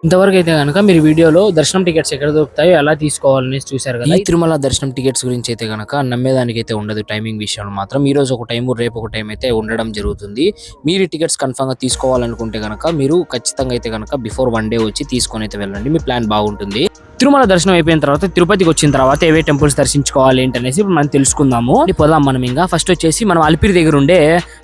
ఇంతవరకు అయితే గనక మీరు వీడియోలో దర్శనం టికెట్స్ ఎక్కడ దొరుకుతాయో ఎలా తీసుకోవాలని చూశారు కదా. ఈ తిరుమల దర్శనం టికెట్స్ గురించి అయితే గనక నమ్మేదానికి అయితే ఉండదు. టైమింగ్ విషయంలో మాత్రం ఈ రోజు ఒక టైం రేపు ఒక టైం అయితే ఉండడం జరుగుతుంది. మీరు టికెట్స్ కన్ఫర్మ్ గా తీసుకోవాలనుకుంటే గనక మీరు ఖచ్చితంగా అయితే గనక బిఫోర్ 1 డే వచ్చి తీసుకొని అయితే వెళ్ళండి. మీ ప్లాన్ బాగుంటుంది. తిరుమల దర్శనం అయిపోయిన తర్వాత తిరుపతికి వచ్చిన తర్వాత ఏవే టెంపుల్స్ దర్శించుకోవాలి ఏంటనేసి ఇప్పుడు మనం తెలుసుకుందాము. పోదాం మనం. ఇంకా ఫస్ట్ వచ్చేసి మనం అలిపిరి దగ్గర ఉండే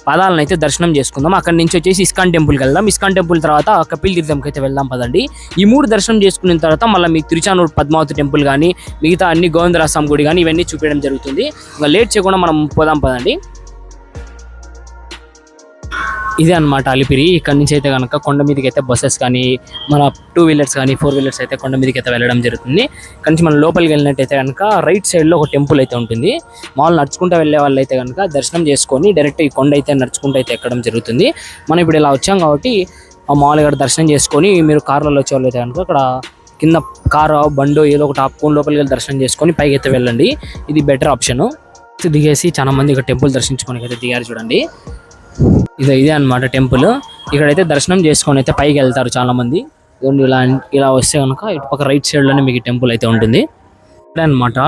పాదాలను అయితే దర్శనం చేసుకుందాం. అక్కడ నుంచి వచ్చేసి ఇస్కాన్ టెంపుల్కి వెళ్దాం. ఇస్కాన్ టెంపుల్ తర్వాత కపిల్ తీర్థంకి అయితే వెళ్దాం పదండి. ఈ 3 దర్శనం చేసుకున్న తర్వాత మళ్ళీ మీకు తిరుచానూరు పద్మావతి టెంపుల్ కానీ మిగతా అన్ని గోవిందరాజస్వామి గుడి కానీ ఇవన్నీ చూపించడం జరుగుతుంది. ఇంకా లేట్ చేయకుండా మనం పోదాం పదండి. ఇదే అనమాట అలిపిరి. ఇక్కడ నుంచి అయితే కనుక కొండ మీదకి అయితే బస్సెస్ కానీ మన 2 వీలర్స్ కానీ 4 వీలర్స్ అయితే కొండ మీదకి అయితే వెళ్ళడం జరుగుతుంది. ఇక్కడ నుంచి మనం లోపలికి వెళ్ళినట్టయితే కనుక రైట్ సైడ్లో ఒక టెంపుల్ అయితే ఉంటుంది. మామూలు నడుచుకుంటూ వెళ్ళే వాళ్ళు అయితే కనుక దర్శనం చేసుకొని డైరెక్ట్ ఈ కొండ అయితే నడుచుకుంటూ అయితే ఎక్కడం జరుగుతుంది. మనం ఇప్పుడు ఇలా వచ్చాం కాబట్టి మామూలుగా దర్శనం చేసుకొని మీరు కార్లలో వచ్చే వాళ్ళు అయితే కనుక అక్కడ కింద కారు బండో ఏదో ఒకటి ఆపుకొని లోపలికి వెళ్ళి దర్శనం చేసుకొని పైకి అయితే వెళ్ళండి. ఇది బెటర్ ఆప్షన్. దిగేసి చాలా మంది ఇక్కడ టెంపుల్ దర్శించుకొని అయితే దిగారు చూడండి. ఇదే అన్నమాట టెంపుల్. ఇక్కడైతే దర్శనం చేసుకొని అయితే పైకి వెళ్తారు చాలా మంది. ఇలా వస్తే కనుక ఇటు పక్క రైట్ సైడ్ లోనే మీకు టెంపుల్ అయితే ఉంటుంది. ఇక్కడే అనమాట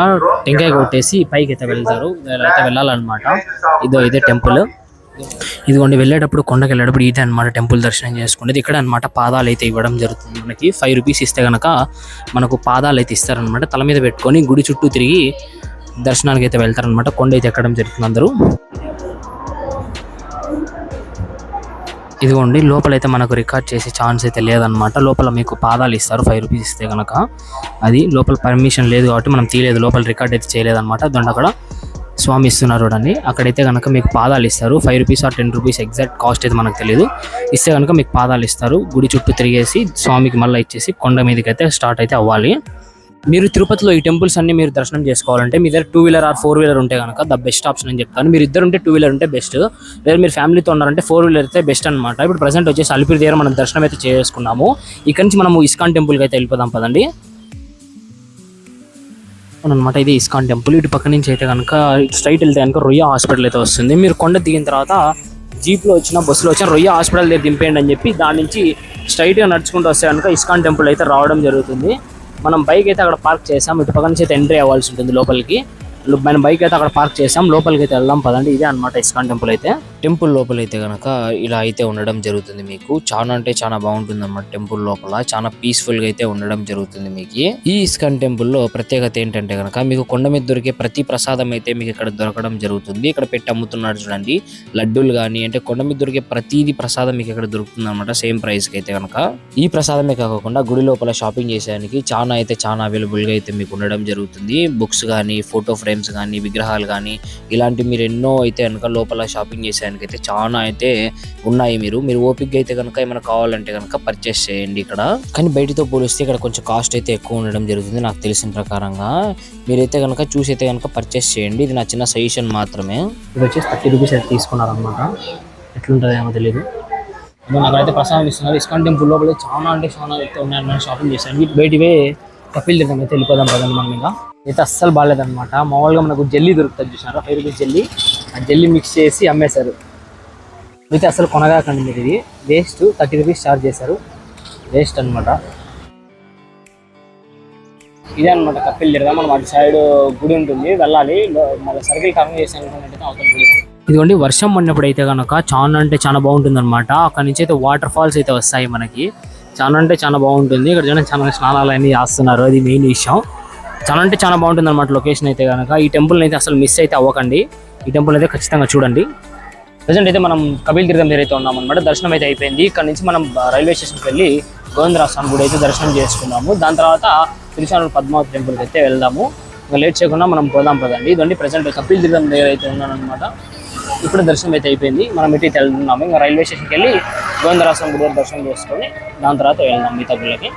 టెంకాయ కొట్టేసి పైకి అయితే వెళ్తారు. అయితే వెళ్ళాలన్నమాట. ఇదే టెంపుల్. ఇదిగోండి వెళ్ళేటప్పుడు కొండకి వెళ్ళేటప్పుడు ఇదే అనమాట టెంపుల్ దర్శనం చేసుకునేది. ఇక్కడ అనమాట పాదాలు అయితే ఇవ్వడం జరుగుతుంది. మనకి 5 రూపీస్ ఇస్తే కనుక మనకు పాదాలు అయితే ఇస్తారనమాట. తల మీద పెట్టుకొని గుడి చుట్టూ తిరిగి దర్శనానికి అయితే వెళ్తారనమాట. కొండ అయితే ఎక్కడం జరుగుతుంది అందరూ. ఇదిగోండి లోపలైతే మనకు రికార్డ్ చేసే ఛాన్స్ అయితే లేదనమాట. లోపల మీకు పాదాలు ఇస్తారు 5 రూపీస్ ఇస్తే కనుక. అది లోపల పర్మిషన్ లేదు కాబట్టి మనం తీయలేదు. లోపల రికార్డ్ అయితే చేయలేదన్నమాట. దాంట్లో అక్కడ స్వామి ఇస్తున్నారు చూడండి. అక్కడైతే కనుక మీకు పాదాలు ఇస్తారు. 5 rupees or 10 rupees exact cost అయితే మనకు తెలియదు. ఇస్తే కనుక మీకు పాదాలు ఇస్తారు. గుడి చుట్టూ తిరిగేసి స్వామికి మళ్ళీ ఇచ్చేసి కొండ మీదకి అయితే స్టార్ట్ అయితే అవ్వాలి. మీరు తిరుపతిలో ఈ టెంపుల్స్ అన్ని మీరు దర్శనం చేసుకోవాలంటే మీ దగ్గర 2 వీలర్ ఆర్ 4 వీలర్ ఉంటే కనుక ద బెస్ట్ ఆప్షన్ అని చెప్తాను. మీరు ఇద్దరు ఉంటే 2 వీలర్ ఉంటే బెస్ట్. లేదా మీరు ఫ్యామిలీతో ఉన్నారంటే 4 వీలర్ అయితే బెస్ట్ అనమాట. ఇప్పుడు ప్రజెంట్ వచ్చేసి అలిపిరి దగ్గర మనం దర్శనం అయితే చేసుకున్నాము. ఇక్కడ నుంచి మనము ఇస్కాన్ టెంపుల్కి అయితే వెళ్ళిపోదాం పదండి అనమాట. ఇది ఇస్కాన్ టెంపుల్. ఇటు పక్క నుంచి అయితే కనుక స్ట్రైట్ వెళ్తే కనుక రొయ్య హాస్పిటల్ అయితే వస్తుంది. మీరు కొండ దిగిన తర్వాత జీప్లో వచ్చిన బస్సులో వచ్చిన రొయ్య హాస్పిటల్ దగ్గర దింపేయండి అని చెప్పి దాని నుంచి స్ట్రైట్గా నడుచుకుంటూ వస్తే కనుక ఇస్కాన్ టెంపుల్ అయితే రావడం జరుగుతుంది. మనం బైక్ అయితే అక్కడ పార్క్ చేసాం. ఇటు పక్క నుంచి అయితే ఎంట్రీ అవ్వాల్సి ఉంటుంది లోపలికి. మన బైక్ అయితే అక్కడ పార్క్ చేసాం. లోపలికి అయితే వెళ్దాం పదండి. ఇదే అనమాట ఇస్కాన్ టెంపుల్ అయితే. టెంపుల్ లోపల అయితే కనుక ఇలా అయితే ఉండడం జరుగుతుంది. మీకు చాలా అంటే చాలా బాగుంటుంది అన్నమాట. టెంపుల్ లోపల చాలా పీస్ఫుల్ గా అయితే ఉండడం జరుగుతుంది. మీకు ఈ ఇస్కాన్ టెంపుల్ లో ప్రత్యేకత ఏంటంటే కనుక మీకు కొండ మీద దొరికే ప్రతి ప్రసాదం అయితే మీకు ఇక్కడ దొరకడం జరుగుతుంది. ఇక్కడ పెట్టి అమ్ముతున్నాడు చూడండి. లడ్డూలు కానీ అంటే కొండ మీద దొరికే ప్రతిదీ ప్రసాదం మీకు ఇక్కడ దొరుకుతుంది అనమాట. సేమ్ ప్రైస్ కి అయితే కనుక. ఈ ప్రసాదమే కాకుండా గుడి లోపల షాపింగ్ చేసేదానికి చాలా అవైలబుల్ గా అయితే మీకు ఉండడం జరుగుతుంది. బుక్స్ కానీ ఫోటో ఫ్రేమ్స్ కానీ విగ్రహాలు కానీ ఇలాంటి మీరు ఎన్నో అయితే కనుక లోపల షాపింగ్ చేసేదానికి అయితే చాలా అయితే ఉన్నాయి. మీరు ఓపిక అయితే కనుక ఏమైనా కావాలంటే కనుక పర్చేస్ చేయండి ఇక్కడ. కానీ బయటతో పోలిస్తే ఇక్కడ కొంచెం కాస్ట్ అయితే ఎక్కువ ఉండడం జరుగుతుంది నాకు తెలిసిన ప్రకారంగా. మీరైతే కనుక చూసి అయితే కనుక పర్చేస్ చేయండి. ఇది నా చిన్న సజెషన్ మాత్రమే. ఇది వచ్చేసి 30 రూపీస్ అయితే తీసుకున్నారనమాట. ఎట్లుంటుంది ఏమో తెలియదు. నాకైతే ప్రసాదం ఇస్తున్నారు. ఇస్కాన్ టెంపుల్ లోపల చాలా అయితే ఉన్నాయన్నమాట. షాపింగ్ చేశాను. బయటివే కపిల్ తీర్థం అయితే వెళ్ళిపోదాం కదండి మనం. ఇంకా అయితే అస్సలు బాగాలేదనమాట. మామూలుగా మనకు జెల్లీ దొరుకుతుంది చూసినారా 5 రూపీస్ జెల్లీ. ఆ జెల్లీ మిక్స్ చేసి అమ్మేశారు. అయితే అసలు కొనగాకండి మీరు. ఇది వేస్ట్. 30 రూపీస్ ఛార్జ్ చేశారు. వేస్ట్ అనమాట. ఇదే అనమాట కపిల్ తీర్థం. మనం అటు సైడ్ గుడి ఉంటుంది వెళ్ళాలి. మళ్ళీ సర్కిల్ కర్మ చేసి అనుకున్నట్టయితే అవతల గుడి. ఇదిగోండి వర్షం పడినప్పుడు అయితే కనుక చాలా అంటే చాలా బాగుంటుంది అనమాట. అక్కడ నుంచి అయితే వాటర్ ఫాల్స్ అయితే వస్తాయి మనకి. చాలా అంటే చాలా బాగుంటుంది. ఇక్కడ చూడండి చాలా స్నానాలు అన్నీ చేస్తున్నారు. అది మెయిన్ విషయం. చాలా అంటే చాలా బాగుంటుంది అనమాట లొకేషన్ అయితే కనుక. ఈ టెంపుల్ని అయితే అసలు మిస్ అయితే అవ్వకండి. ఈ టెంపుల్ అయితే ఖచ్చితంగా చూడండి. ప్రజెంట్ అయితే మనం కపిల్ తీర్థం దగ్గర అయితే ఉన్నాం అనమాట. దర్శనం అయితే అయిపోయింది. ఇక్కడ నుంచి మనం రైల్వే స్టేషన్కి వెళ్ళి గోవిందరాజస్వామి గుడి అయితే దర్శనం చేసుకున్నాము. దాని తర్వాత తిరుచానూరు పద్మావతి టెంపుల్కి అయితే వెళ్దాము. ఇంకా లేట్ చేయకుండా మనం పోదాం పదండి. ఇదండి ప్రజెంట్ కపిల్ తీర్థం దగ్గర అయితే ఉన్నాను అనమాట. ఇప్పుడు దర్శనం అయితే అయిపోయింది. మనం ఇటు వెళ్తున్నాము. ఇంకా రైల్వే స్టేషన్కి వెళ్ళి గోవిందరాజస్వామి గుడి దర్శనం చేసుకొని దాని తర్వాత వెళ్దాం మిగతా గుళ్ళకి.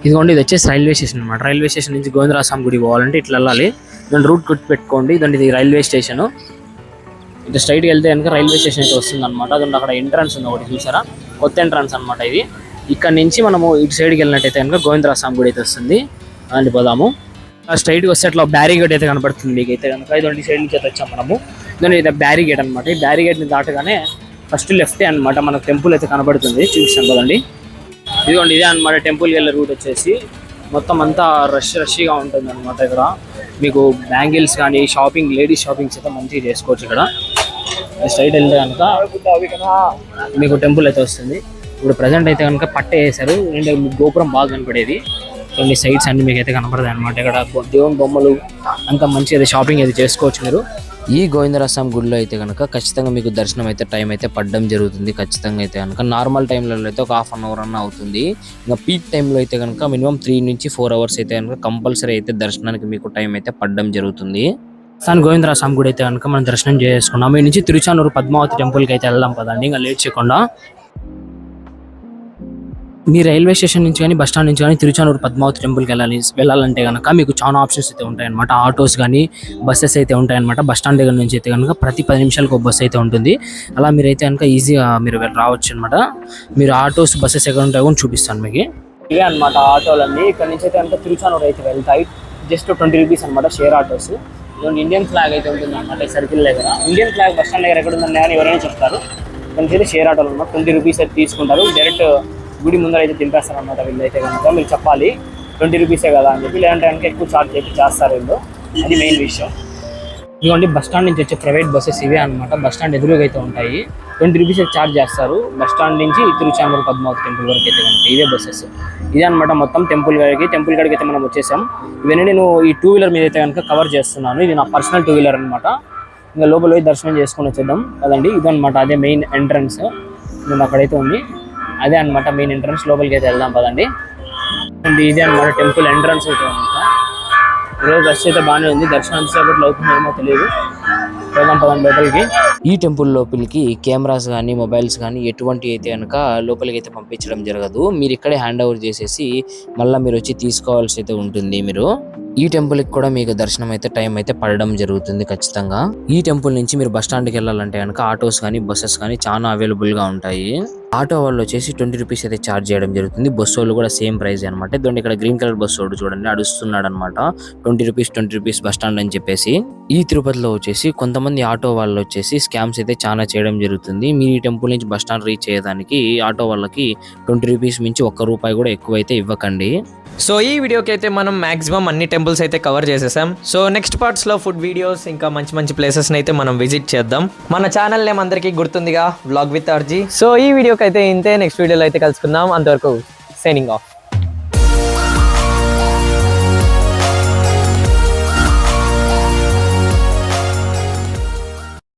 ఇదిగోండి ఇది వచ్చేసి రైల్వే స్టేషన్ అనమాట. రైల్వే స్టేషన్ నుంచి గోవిందరాజస్వామి గుడి పోవాలంటే ఇట్లా వెళ్ళాలి. దాని రూట్ గుర్తు పెట్టుకోండి. దాని ఇది రైల్వే స్టేషన్. ఇట్లా స్ట్రైట్కి వెళ్తే కనుక రైల్వే స్టేషన్ అయితే వస్తుంది అనమాట. అదండి అక్కడ ఎంట్రన్స్ ఉంది ఒకటి చూసారా, కొత్త ఎంట్రన్స్ అనమాట ఇది. ఇక్కడ నుంచి మనము ఇటు సైడ్కి వెళ్ళినట్టయితే కనుక గోవిందరాజస్వామి గుడి అయితే వస్తుంది. అలాంటి పోదాము. స్ట్రైట్గా వస్తే అట్లా బ్యారిగేట్ అయితే కనబడుతుంది మీకు అయితే కనుక. ఇదండి సైడ్ నుంచి అయితే వచ్చాం మనము. దాని ఇది బ్యారిగేట్ అనమాట. ఈ బ్యారిగేట్ని దాటగానే ఫస్ట్ లెఫ్టే అనమాట మనకు టెంపుల్ అయితే కనబడుతుంది, చూపిస్తాను కదండి. ఇదిగోండి ఇదే అనమాట టెంపుల్కి వెళ్ళే రూట్ వచ్చేసి. మొత్తం అంతా రష్గా ఉంటుంది అనమాట. ఇక్కడ మీకు బ్యాంగిల్స్ కానీ షాపింగ్, లేడీస్ షాపింగ్స్ అయితే మంచిగా చేసుకోవచ్చు. ఇక్కడ స్ట్రైట్ వెళ్తే కనుక మీకు టెంపుల్ అయితే వస్తుంది. ఇప్పుడు ప్రజెంట్ అయితే కనుక పట్టే వేశారు, గోపురం బాగా కనపడేది. కొన్ని సైడ్స్ అన్ని మీకు అయితే కనపడతాయి అనమాట. ఇక్కడ దేవుని బొమ్మలు అంతా మంచిగా షాపింగ్ అయితే చేసుకోవచ్చు మీరు. ఈ గోవిందరాజస్వామి గుడిలో అయితే కనుక ఖచ్చితంగా మీకు దర్శనం అయితే టైం అయితే పడడం జరుగుతుంది. ఖచ్చితంగా అయితే కనుక నార్మల్ టైంలో అయితే ఒక హాఫ్ అన్ అవర్ అన్న అవుతుంది. ఇంకా పీక్ టైంలో అయితే కనుక మినిమం 3 నుంచి 4 అవర్స్ అయితే కనుక కంపల్సరీ అయితే దర్శనానికి మీకు టైం అయితే పడడం జరుగుతుంది. గోవిందరాజస్వామి గుడి అయితే కనుక మనం దర్శనం చేసుకున్నాం. ఈ నుంచి తిరుచానూరు పద్మావతి టెంపుల్కి అయితే వెళ్దాం కదండి. ఇంకా లేట్ చేయకుండా మీ రైల్వే స్టేషన్ నుంచి కానీ బస్ స్టాండ్ నుంచి కానీ తిరుచానూరు పద్మావతి టెంపుల్కి వెళ్ళాలంటే కనుక మీకు చాలా ఆప్షన్స్ అయితే ఉంటాయన్నమాట. ఆటోస్ కానీ బస్సెస్ అయితే ఉంటాయన్నమాట. బస్ స్టాండ్ దగ్గర నుంచి అయితే కనుక ప్రతి 10 నిమిషాలకు ఒక బస్సు అయితే ఉంటుంది. అలా మీరైతే కనుక ఈజీగా మీరు రావచ్చు అనమాట. మీరు ఆటోస్ బస్సెస్ ఎక్కడ ఉంటాయో కూడా చూపిస్తాను మీకు. ఇవే అనమాట ఆటోలన్నీ. ఇక్కడ నుంచి అయితే కనుక తిరుచానూరు అయితే వెళ్తాయి. జస్ట్ 20 రూపీస్ అనమాట షేర్ ఆటోస్. ఇండియన్ ఫ్లాగ్ అయితే ఉంటుంది అనమాట ఈ సర్కిల్ దగ్గర. ఇండియన్ ఫ్లాగ్ బస్ స్టాండ్ దగ్గర ఎక్కడ ఉందని అని ఎవరైనా చెప్తారు. కొంచెం అయితే షేర్ ఆటోలు అనమాట. 20 రూపీస్ అయితే తీసుకుంటారు. డైరెక్ట్ గుడి ముందర అయితే దింపేస్తారు అనమాట. వీళ్ళు అయితే కనుక మీరు చెప్పాలి 20 రూపీసే కదా అని చెప్పి, లేదంటే కనుక ఎక్కువ ఛార్జ్ చేస్తారు వీళ్ళు. అది మెయిన్ విషయం. ఇదిగోండి బస్ స్టాండ్ నుంచి వచ్చే ప్రైవేట్ బస్సెస్ ఇవే అనమాట. బస్ స్టాండ్ ఎదురుగా అయితే ఉంటాయి. 20 రూపీస్ ఛార్జ్ చేస్తారు బస్ స్టాండ్ నుంచి తిరుచానూరు పద్మావతి టెంపుల్ వరకు అయితే కనుక ఇవే బస్సెస్. ఇదే అనమాట మొత్తం టెంపుల్ కాడికి అయితే మనం వచ్చేసాం. ఇవన్నీ నేను ఈ 2 వీలర్ మీద అయితే కనుక కవర్ చేస్తున్నాను. ఇది నా పర్సనల్ 2 వీలర్ అనమాట. ఇంకా లోపల పోయి దర్శనం చేసుకొని వచ్చేద్దాం కదండి. ఇదనమాట అదే మెయిన్ ఎంట్రన్స్. నేను అక్కడైతే ఉంది, అదే అనమాట మెయిన్ ఎంట్రన్స్. లోపలికి అయితే వెళ్దాం పదండి. అండ్ ఇదే అనమాట టెంపుల్ ఎంట్రన్స్ అయితే అనమాట. ఈరోజు రష్ అయితే బాగానే ఉంది. దర్శనం సేపట్లో అవుతుందేమో తెలియదు. వెళ్దాం పదండి లోపలికి. ఈ టెంపుల్ లోపలికి కెమెరాస్ కానీ మొబైల్స్ కానీ ఎటువంటి అయితే కనుక లోపలికి అయితే పంపించడం జరగదు. మీరు ఇక్కడే హ్యాండ్ ఓవర్ చేసేసి మళ్ళీ మీరు వచ్చి తీసుకోవాల్సి అయితే ఉంటుంది. మీరు ఈ టెంపుల్కి కూడా మీకు దర్శనం అయితే టైం అయితే పడడం జరుగుతుంది ఖచ్చితంగా. ఈ టెంపుల్ నుంచి మీరు బస్ స్టాండ్కి వెళ్ళాలంటే కనుక ఆటోస్ కానీ బస్సెస్ కానీ చాలా అవైలబుల్గా ఉంటాయి. ఆటో వాళ్ళు వచ్చేసి 20 రూపీస్ అయితే ఛార్జ్ చేయడం జరుగుతుంది. బస్సు వాళ్ళు కూడా సేమ్ ప్రైస్ అనమాట. ఇదండి ఇక్కడ గ్రీన్ కలర్ బస్సు వాడు చూడండి అడుస్తున్నాడు అనమాట. 20 రూపీస్ బస్ స్టాండ్ అని చెప్పేసి. ఈ తిరుపతిలో వచ్చేసి కొంతమంది ఆటో వాళ్ళు వచ్చేసి స్కామ్స్ అయితే చాలా చేయడం జరుగుతుంది. మీరు ఈ టెంపుల్ నుంచి బస్ స్టాండ్ రీచ్ అయ్యేదానికి ఆటో వాళ్ళకి 20 రూపీస్ మించి ₹1 కూడా ఎక్కువ అయితే ఇవ్వకండి. సో ఈ వీడియోకి అయితే మనం మాక్సిమం అన్ని టెంపుల్స్ అయితే కవర్ చేసేసాం. సో నెక్స్ట్ పార్ట్స్లో ఫుడ్ వీడియోస్ ఇంకా మంచి ప్లేసెస్ని అయితే మనం విజిట్ చేద్దాం. మన ఛానల్ నేమ్ అందరికీ గుర్తుందిగా, వ్లాగ్ విత్ ఆర్జీ. సో ఈ వీడియోకి అయితే ఇంతే. నెక్స్ట్ వీడియోలో అయితే కలుసుకుందాం. అంతవరకు సైనింగ్ ఆఫ్.